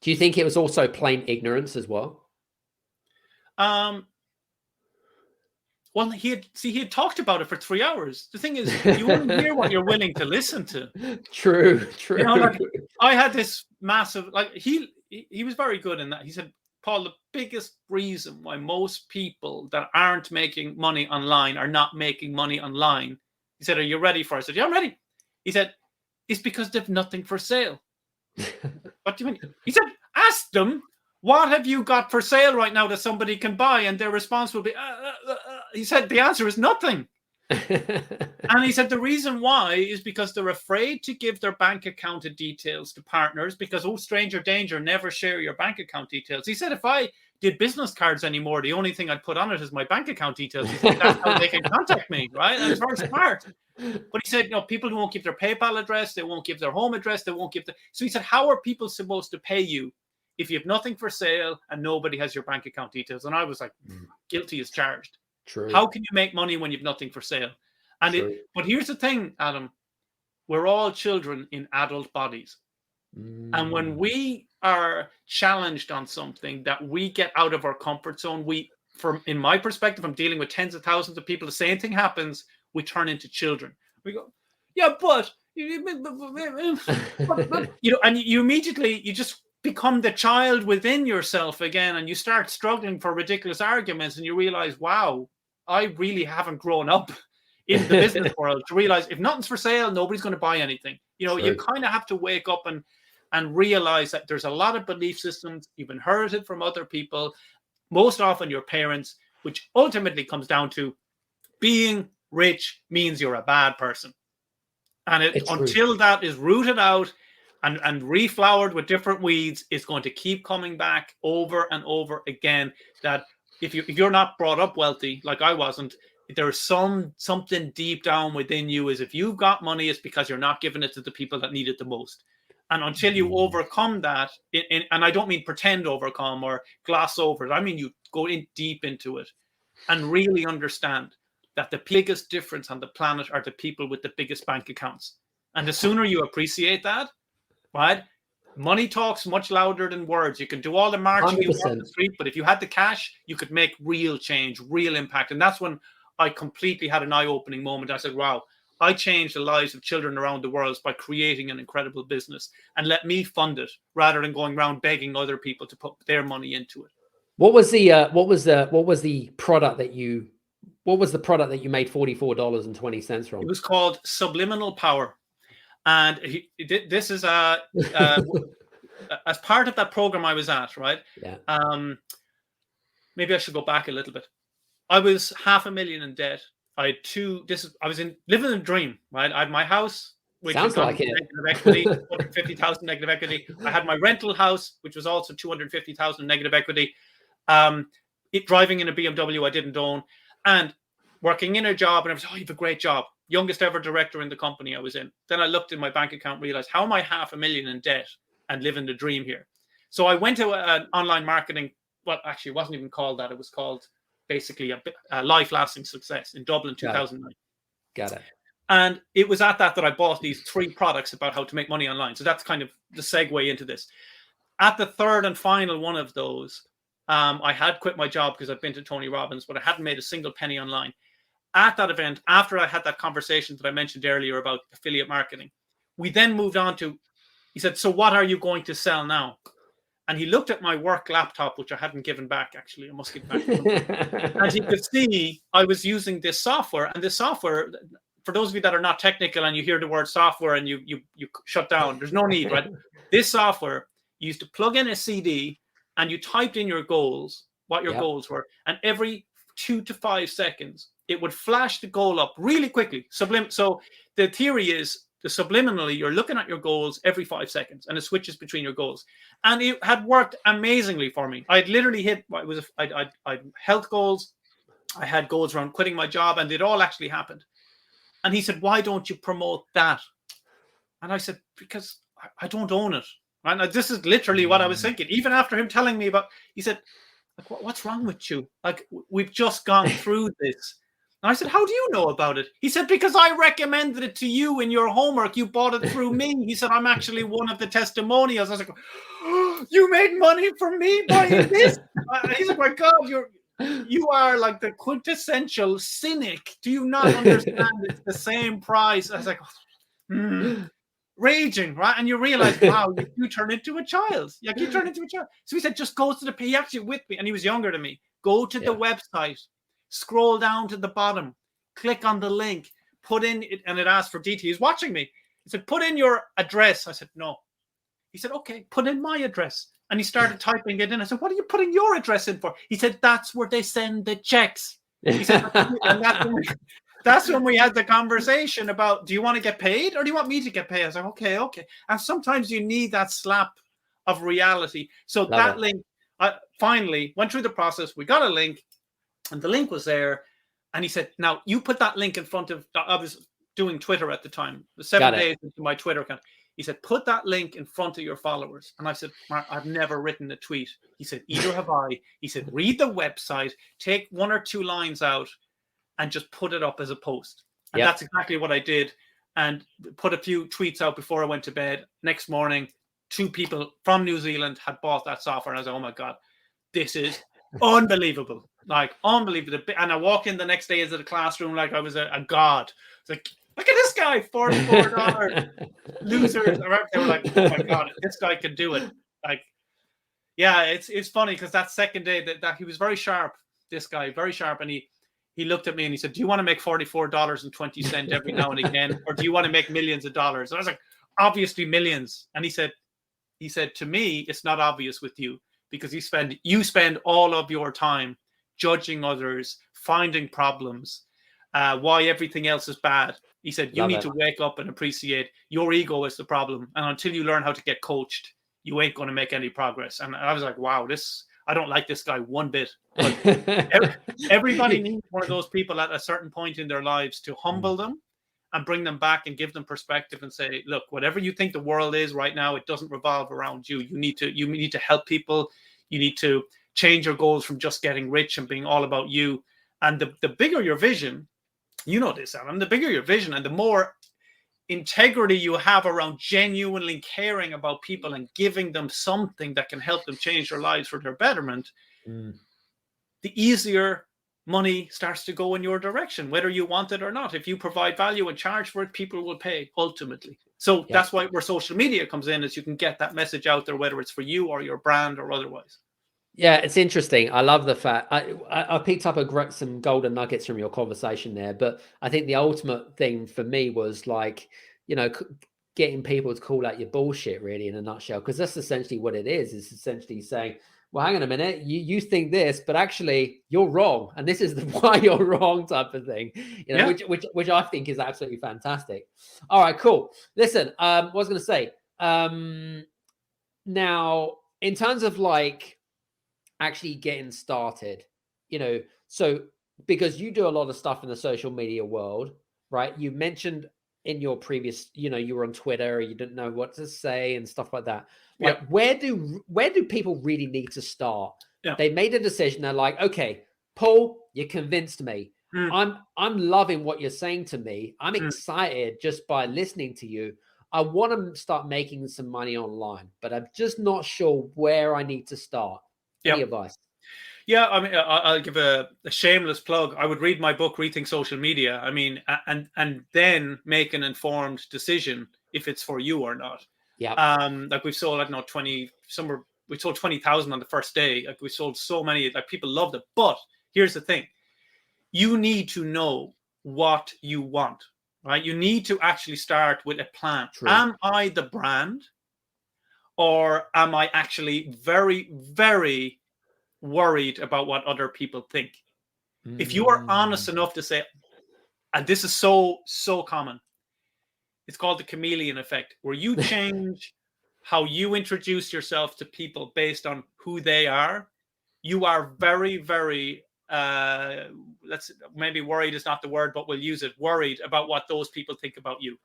Do you think it was also plain ignorance as well? Well, he had talked about it for 3 hours. The thing is, you only hear what you're willing to listen to. True. I had this massive, he was very good in that. He said, Paul, the biggest reason why most people that aren't making money online are not making money online. He said, are you ready for it? I said, yeah, I'm ready. He said, it's because they have nothing for sale. What do you mean? He said, ask them, what have you got for sale right now that somebody can buy? And their response will be, he said, the answer is nothing. And he said, the reason why is because they're afraid to give their bank account details to partners because, stranger danger, never share your bank account details. He said, if I did business cards anymore, the only thing I'd put on it is my bank account details. He said, that's how they can contact me, right? And it's very smart. But he said, people who won't give their PayPal address, they won't give their home address, they won't give So he said, how are people supposed to pay you if you have nothing for sale and nobody has your bank account details? And I was like, guilty as charged. True. How can you make money when you have nothing for sale? And but here's the thing, Adam. we're all children in adult bodies. And when we are challenged on something that we get out of our comfort zone, in my perspective, I'm dealing with tens of thousands of people. The same thing happens. We turn into children. We go, yeah, but and you immediately, you just become the child within yourself again, and you start struggling for ridiculous arguments, and you realize, wow, I really haven't grown up in the business world to realize if nothing's for sale, nobody's going to buy anything. You kind of have to wake up and realize that there's a lot of belief systems you've inherited from other people, most often your parents, which ultimately comes down to being rich means you're a bad person. And until that is rooted out and reflowered with different weeds, it's going to keep coming back over and over again. That if you're not brought up wealthy, like I wasn't, there's something deep down within you is if you've got money, it's because you're not giving it to the people that need it the most. And until you overcome that, and I don't mean pretend overcome or gloss over it, I mean you go in deep into it and really understand that the biggest difference on the planet are the people with the biggest bank accounts. And the sooner you appreciate that, right? Money talks much louder than words. You can do all the marching you want on the street, but if you had the cash, you could make real change, real impact. And that's when I completely had an eye-opening moment. I said, wow, I changed the lives of children around the world by creating an incredible business, and let me fund it rather than going around begging other people to put their money into it. What was the product that you made $44.20 from? It was called Subliminal Power. And this is as part of that program I was at, right? Yeah. Maybe I should go back a little bit. I was $500,000 in debt. I was living in a dream, right? I had my house, which sounds like it. Negative equity, 250,000 negative equity. I had my rental house, which was also 250,000 negative equity. Driving in a BMW I didn't own, and working in a job, and I was, you have a great job. Youngest ever director in the company I was in. Then I looked in my bank account, realized, how am I $500,000 in debt and living the dream here? So I went to an online marketing. Well, actually, it wasn't even called that. It was called basically a life-lasting success in Dublin, 2009. Got it. And it was at that I bought these 3 products about how to make money online. So that's kind of the segue into this. At the third and final one of those, I had quit my job because I'd been to Tony Robbins, but I hadn't made a single penny online. At that event, after I had that conversation that I mentioned earlier about affiliate marketing, we then moved on to, he said, so what are you going to sell now? And he looked at my work laptop, which I hadn't given back, actually. I must give back to him. As he could see, I was using this software. And this software, for those of you that are not technical and you hear the word software and you shut down, there's no need, right? This software, you used to plug in a CD and you typed in your goals, what your goals were. And every 2 to 5 seconds, it would flash the goal up really quickly. So the theory is, subliminally, you're looking at your goals every 5 seconds, and it switches between your goals. And it had worked amazingly for me. I'd literally hit. I'd health goals. I had goals around quitting my job, and it all actually happened. And he said, "Why don't you promote that?" And I said, "Because I don't own it." And this is literally what I was thinking. Even after him telling me about, he said, like, "What's wrong with you? Like, we've just gone through this." And I said, "How do you know about it?" He said, "Because I recommended it to you in your homework. You bought it through me." He said, "I'm actually one of the testimonials." I was like, "Oh, you made money from me buying this?" He's like, "My God, you are like the quintessential cynic. Do you not understand it's the same price?" I was like, raging, right? And you realize, wow, you turn into a child. Like, you turn into a child. So he said, just go to he actually with me, and he was younger than me. Go to the website. Scroll down to the bottom, click on the link, put in it, and it asked for details. He's watching me. He said, "Put in your address." I said, "No." He said, "Okay, put in my address." And he started typing it in. I said, "What are you putting your address in for?" He said, "That's where they send the checks." He said, and that's when we had the conversation about, do you want to get paid or do you want me to get paid? I was like, okay. And sometimes you need that slap of reality. So that link, I finally went through the process. We got a link. And the link was there. And he said, "Now you put that link in front of," I was doing Twitter at the time, 7 days into my Twitter account. He said, "Put that link in front of your followers." And I said, "Mark, I've never written a tweet." He said, "Either have I." He said, "Read the website, take 1 or 2 lines out and just put it up as a post." And that's exactly what I did. and put a few tweets out before I went to bed. Next morning, 2 people from New Zealand had bought that software. And I was like, oh my God, this is unbelievable. Like, unbelievable. And I walk in the next day into the classroom like I was a god. It's like, look at this guy, $44 losers. They were like, oh my God, this guy could do it. Like, yeah, it's funny because that second day that he was very sharp, this guy, very sharp. And he looked at me and he said, do you want to make $44.20 every now and again? Or do you want to make millions of dollars? And I was like, obviously millions. And he said, to me, it's not obvious with you because you spend all of your time judging others, finding problems, why everything else is bad. He said, you need to wake up and appreciate your ego is the problem. And until you learn how to get coached, you ain't going to make any progress. And I was like, wow, I don't like this guy one bit. But everybody needs one of those people at a certain point in their lives to humble them and bring them back and give them perspective and say, look, whatever you think the world is right now, it doesn't revolve around you. You need to help people. You need to change your goals from just getting rich and being all about you. And the bigger your vision, you know this, Adam, the bigger your vision and the more integrity you have around genuinely caring about people and giving them something that can help them change their lives for their betterment, the easier money starts to go in your direction, whether you want it or not. If you provide value and charge for it, people will pay ultimately. So that's why where social media comes in, is you can get that message out there, whether it's for you or your brand or otherwise. Yeah, it's interesting. I love the fact I picked up some golden nuggets from your conversation there, but I think the ultimate thing for me was like, getting people to call out your bullshit, really, in a nutshell, because that's essentially what it is. It's essentially saying, well, hang on a minute, you think this, but actually you're wrong, and this is why you're wrong, type of thing. Which I think is absolutely fantastic. All right, cool. Listen, what I was going to say, now in terms of like actually getting started, so because you do a lot of stuff in the social media world, right? You mentioned in your previous, you were on Twitter, you didn't know what to say and stuff like that. Like, where do people really need to start? They made a decision. They're like, okay, Paul, you convinced me. I'm loving what you're saying to me. I'm excited just by listening to you. I want to start making some money online, but I'm just not sure where I need to start. Any advice? Yeah, I mean, I'll give a shameless plug. I would read my book, Rethink Social Media. I mean, and then make an informed decision if it's for you or not. Yeah. Like we've sold, I don't know, we sold 20,000 on the first day. Like we sold so many, like people loved it. But here's the thing. You need to know what you want, right? You need to actually start with a plan. True. Am I the brand? Or am I actually very, very worried about what other people think? If you are honest enough to say, and this is so common, it's called the chameleon effect, where you change how you introduce yourself to people based on who they are. You are very, very maybe worried is not the word, but we'll use it, worried about what those people think about you.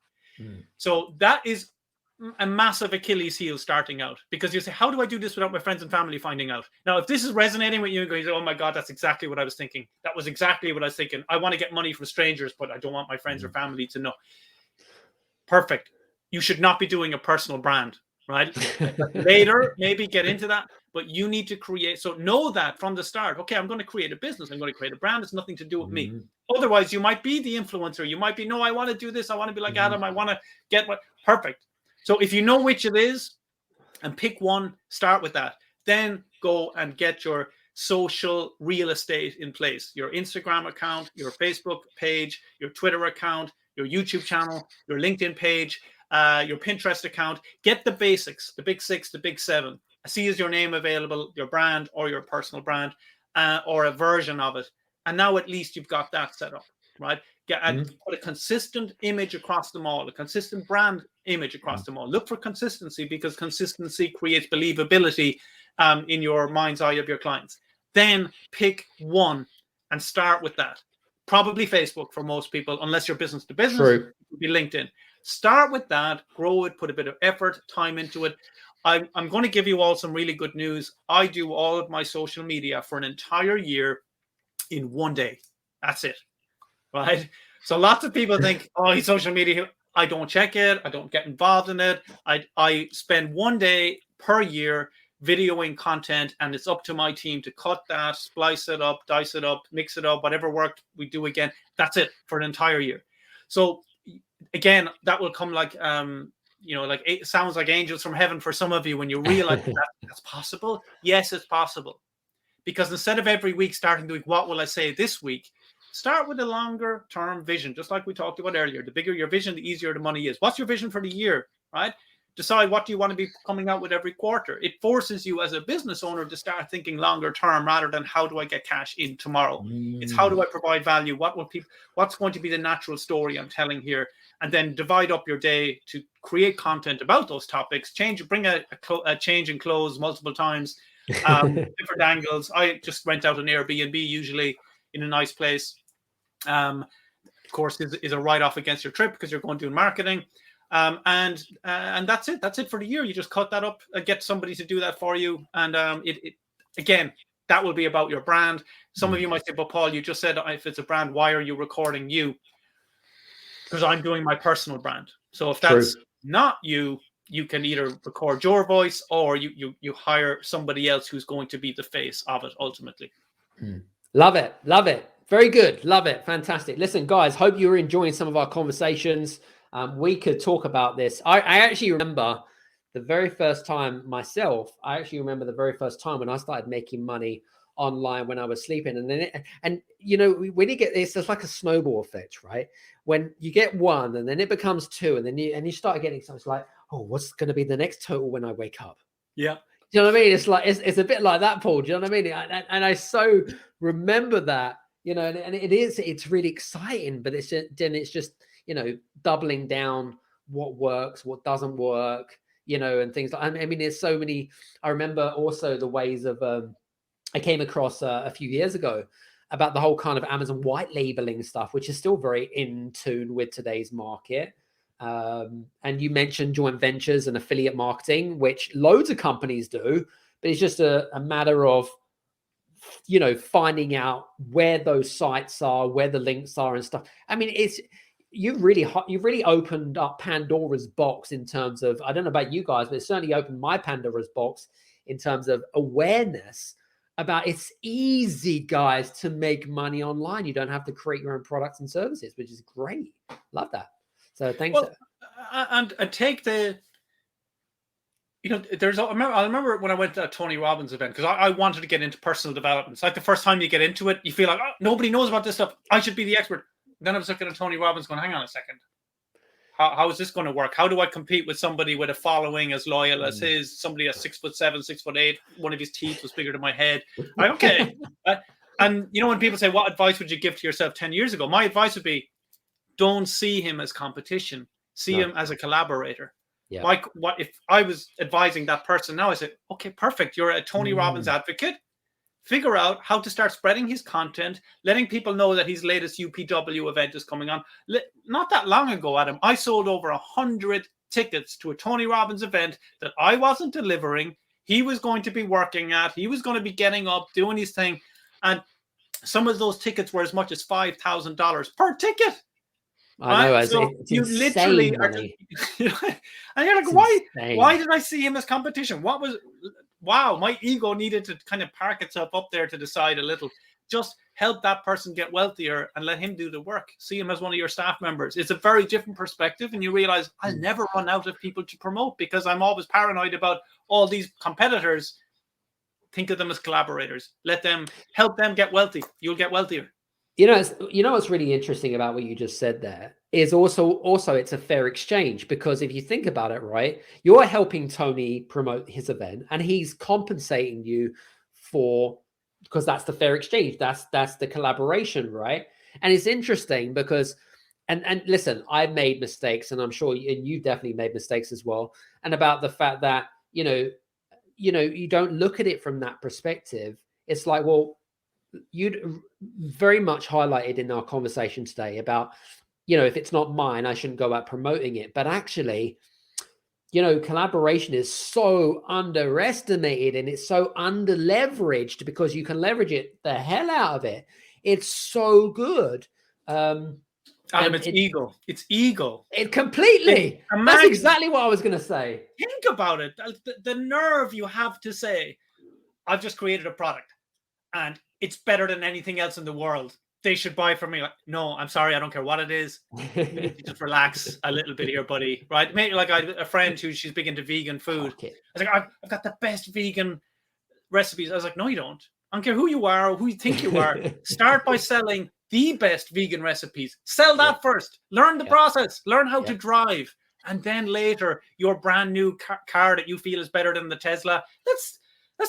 So that is a massive Achilles heel starting out, because you say, how do I do this without my friends and family finding out? Now, if this is resonating with you and going, oh my God, that's exactly what I was thinking. That was exactly what I was thinking. I want to get money from strangers, but I don't want my friends or family to know. Perfect. You should not be doing a personal brand, right? Later, maybe get into that, but you need to create. So know that from the start. Okay, I'm going to create a business. I'm going to create a brand. It's nothing to do with me. Otherwise, you might be the influencer. You might be, no, I want to do this. I want to be like Adam. I want to get what. Perfect. So if you know which it is and pick one, start with that. Then go and get your social real estate in place. Your Instagram account, your Facebook page, your Twitter account, your YouTube channel, your LinkedIn page, your Pinterest account. Get the basics, the big 6, the big 7. See is your name available, your brand or your personal brand, or a version of it. And now at least you've got that set up, right? And put a consistent image across them all, a consistent brand image across them all. Look for consistency, because consistency creates believability in your mind's eye of your clients. Then pick one and start with that. Probably Facebook for most people, unless you're business to business. True. It would be LinkedIn. Start with that, grow it, put a bit of effort, time into it. I'm going to give you all some really good news. I do all of my social media for an entire year in one day. That's it. Right? So lots of people think, oh, he's social media. I don't check it. I don't get involved in it. I spend 1 day per year videoing content, and it's up to my team to cut that, splice it up, dice it up, mix it up, whatever worked, we do again. That's it for an entire year. So again, that will come like, like it sounds like angels from heaven for some of you when you realize that's possible. Yes, it's possible. Because instead of every week starting the week, what will I say this week? Start with a longer term vision, just like we talked about earlier. The bigger your vision, the easier the money is. What's your vision for the year, right? Decide what do you want to be coming out with every quarter. It forces you as a business owner to start thinking longer term rather than how do I get cash in tomorrow. It's how do I provide value? What's going to be the natural story I'm telling here? And then divide up your day to create content about those topics. Bring a change in clothes multiple times, different angles. I just rent out an Airbnb, usually in a nice place. Of course, is a write-off against your trip because you're going to do marketing. And that's it. That's it for the year. You just cut that up and get somebody to do that for you. And again, that will be about your brand. Some of you might say, but Paul, you just said if it's a brand, why are you recording you? Because I'm doing my personal brand. So if that's not you, you can either record your voice or you hire somebody else who's going to be the face of it ultimately. Love it. Love it. Very good. Love it. Fantastic. Listen, guys, hope you're enjoying some of our conversations. We could talk about this. I actually remember the very first time myself. I actually remember the very first time when I started making money online when I was sleeping. And then, when you get this, it's like a snowball effect, right? When you get one and then it becomes two and then you start getting something like, oh, what's going to be the next total when I wake up? Yeah. Do you know what I mean? It's like, it's a bit like that, Paul. Do you know what I mean? And I so remember that, and it's really exciting, but it's just, doubling down what works, what doesn't work, and things like, I mean, there's so many. I remember also the ways of, I came across a few years ago about the whole kind of Amazon white labeling stuff, which is still very in tune with today's market. And you mentioned joint ventures and affiliate marketing, which loads of companies do, but it's just a matter of, finding out where those sites are, where the links are and stuff. I mean, you've really opened up Pandora's box in terms of, I don't know about you guys, but it certainly opened my Pandora's box in terms of awareness about it's easy, guys, to make money online. You don't have to create your own products and services, which is great. Love that. So thanks. Well, and take the, I remember when I went to a Tony Robbins event, because I wanted to get into personal development. It's like the first time you get into it, you feel like, oh, nobody knows about this stuff. I should be the expert. Then I was looking at Tony Robbins going, hang on a second. How is this going to work? How do I compete with somebody with a following as loyal as his, somebody that's 6'7", 6'8", one of his teeth was bigger than my head? Okay. And when people say, what advice would you give to yourself 10 years ago? My advice would be, don't see him as competition. See him as a collaborator. Yeah. Like, what if I was advising that person now? I said, okay, perfect. You're a Tony Robbins advocate. Figure out how to start spreading his content, letting people know that his latest UPW event is coming on. Not that long ago, Adam, I sold over 100 tickets to a Tony Robbins event that I wasn't delivering. He was going to be working at. He was going to be getting up, doing his thing. And some of those tickets were as much as $5,000 per ticket. I know. So it's you literally are, and you're like, why did I see him as competition? Wow, my ego needed to kind of park itself up there to decide a little. Just help that person get wealthier and let him do the work. See him as one of your staff members. It's a very different perspective, and you realize I'll never run out of people to promote because I'm always paranoid about all these competitors. Think of them as collaborators. Help them get wealthy. You'll get wealthier. What's really interesting about what you just said there is also it's a fair exchange, because if you think about it, right, you're helping Tony promote his event and he's compensating you because that's the fair exchange. That's the collaboration, right? And it's interesting because, and listen, I've made mistakes, and I'm sure you definitely made mistakes as well. And about the fact that, you don't look at it from that perspective. It's like, well, you'd very much highlighted in our conversation today about, if it's not mine, I shouldn't go out promoting it. But actually, collaboration is so underestimated and it's so under-leveraged because you can leverage it the hell out of it. It's so good. Adam, it's ego. It's ego. It completely. That's exactly what I was going to say. Think about it. The nerve you have to say, I've just created a product and it's better than anything else in the world. They should buy from me. Like, no, I'm sorry. I don't care what it is. You need to just relax a little bit here, buddy. Right? Maybe like I have a friend she's big into vegan food. I was like, I've got the best vegan recipes. I was like, no, you don't. I don't care who you are or who you think you are. Start by selling the best vegan recipes. Sell that first. Learn the process. Learn how to drive. And then later, your brand new car that you feel is better than the Tesla. Let's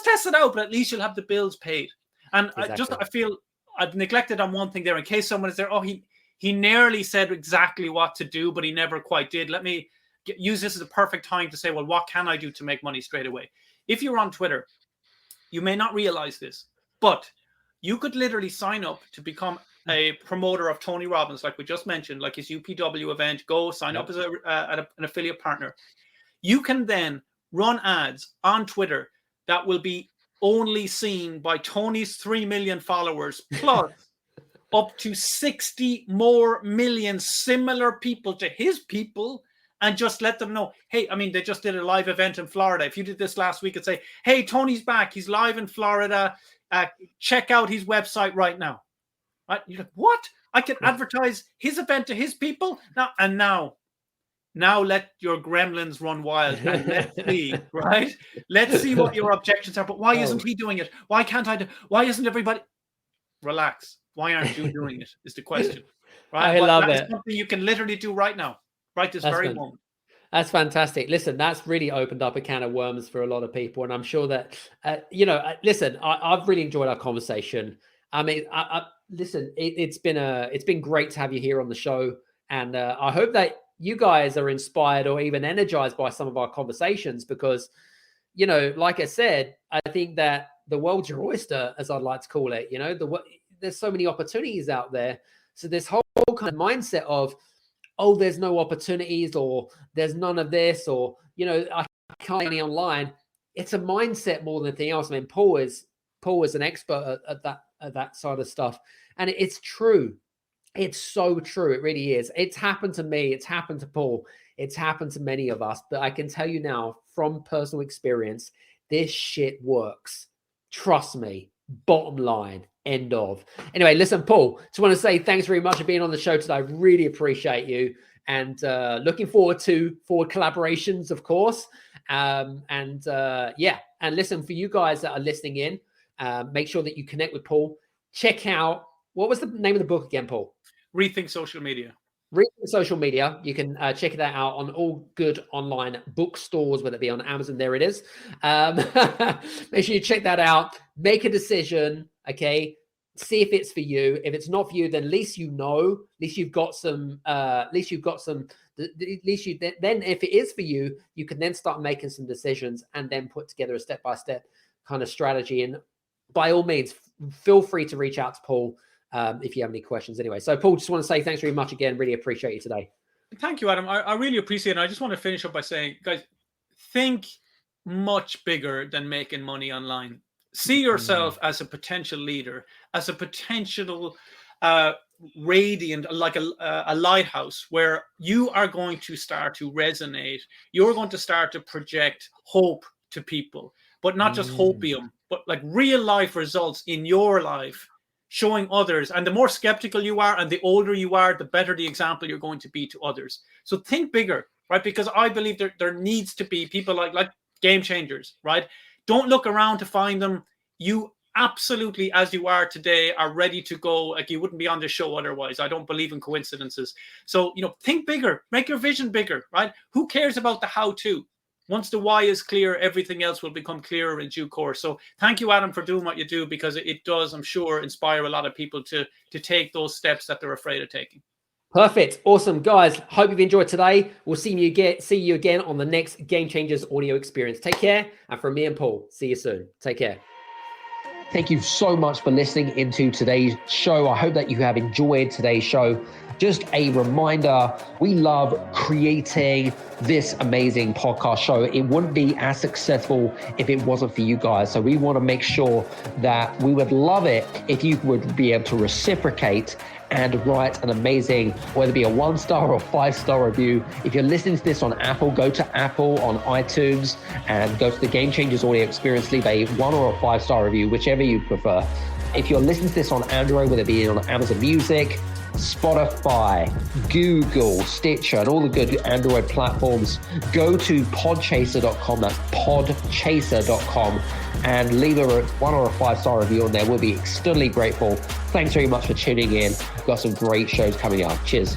test it out, but at least you'll have the bills paid. And I feel I've neglected on one thing there in case someone is there. Oh, he nearly said exactly what to do, but he never quite did. Let me use this as a perfect time to say, well, what can I do to make money straight away? If you're on Twitter, you may not realize this, but you could literally sign up to become a promoter of Tony Robbins, like we just mentioned, like his UPW event. Go sign up as an affiliate partner. You can then run ads on Twitter that will be only seen by Tony's 3 million followers, plus up to 60 more million similar people to his people, and just let them know, hey, I mean, they just did a live event in Florida. If you did this last week and say, hey, Tony's back, he's live in Florida, check out his website right now. Right? You're like, what? I can advertise his event to his people? Now let your gremlins run wild and let's see, right? Let's see what your objections are. But why isn't he doing it? Why can't I do? Why isn't everybody? Relax. Why aren't you doing it? Is the question. Right? I love it. That's something you can literally do right now, right this very moment. That's fantastic. Listen, that's really opened up a can of worms for a lot of people, and I'm sure that listen, I've really enjoyed our conversation. I mean, listen, it's been great to have you here on the show, and I hope that you guys are inspired or even energized by some of our conversations, because, like I said, I think that the world's your oyster, as I'd like to call it. There's so many opportunities out there. So this whole kind of mindset of, oh, there's no opportunities, or there's none of this, or, I can't any online. It's a mindset more than anything else. I mean, Paul is an expert at that side of stuff. And it's true. It's so true. It really is. It's happened to me. It's happened to Paul. It's happened to many of us. But I can tell you now from personal experience, this shit works. Trust me. Bottom line. End of. Anyway, listen, Paul, just want to say thanks very much for being on the show today. I really appreciate you. And looking forward to forward collaborations, of course. And listen, for you guys that are listening in, make sure that you connect with Paul. Check out, what was the name of the book again, Paul? Rethink Social Media. Rethink Social Media. You can check that out on all good online bookstores, whether it be on Amazon. There it is. Make sure you check that out. Make a decision. Okay. See if it's for you. If it's not for you, then at least then if it is for you, you can then start making some decisions and then put together a step-by-step kind of strategy. And by all means, feel free to reach out to Paul if you have any questions. Anyway, so Paul, just want to say thanks very much again. Really appreciate you today. Thank you, Adam. I really appreciate it. I just want to finish up by saying, guys, think much bigger than making money online. See yourself as a potential leader, as a potential radiant, like a lighthouse, where you are going to start to resonate. You're going to start to project hope to people, but not just hopium, but like real life results in your life, showing others. And the more skeptical you are and the older you are, the better the example you're going to be to others. So think bigger, right? Because I believe there needs to be people like game changers, right? Don't look around to find them. You absolutely, as you are today, are ready to go. Like, you wouldn't be on this show otherwise. I don't believe in coincidences. So, think bigger, make your vision bigger, right? Who cares about the how-to? Once the why is clear, everything else will become clearer in due course. So thank you, Adam, for doing what you do, because it does, I'm sure, inspire a lot of people to take those steps that they're afraid of taking. Perfect. Awesome. Guys, hope you've enjoyed today. We'll see you again on the next Game Changers audio experience. Take care. And from me and Paul, see you soon. Take care. Thank you so much for listening into today's show. I hope that you have enjoyed today's show. Just a reminder, we love creating this amazing podcast show. It wouldn't be as successful if it wasn't for you guys. So we want to make sure that we would love it if you would be able to reciprocate and write an amazing, whether it be a 1-star or 5-star review. If you're listening to this on Apple, go to Apple on iTunes and go to the Game Changers Audio Experience, leave a 1 or a 5-star review, whichever you prefer. If you're listening to this on Android, whether it be on Amazon Music, Spotify, Google, Stitcher, and all the good Android platforms, go to podchaser.com. That's podchaser.com, and leave a 1 or a 5-star review on there. We'll be extremely grateful. Thanks very much for tuning in. We've got some great shows coming up. Cheers.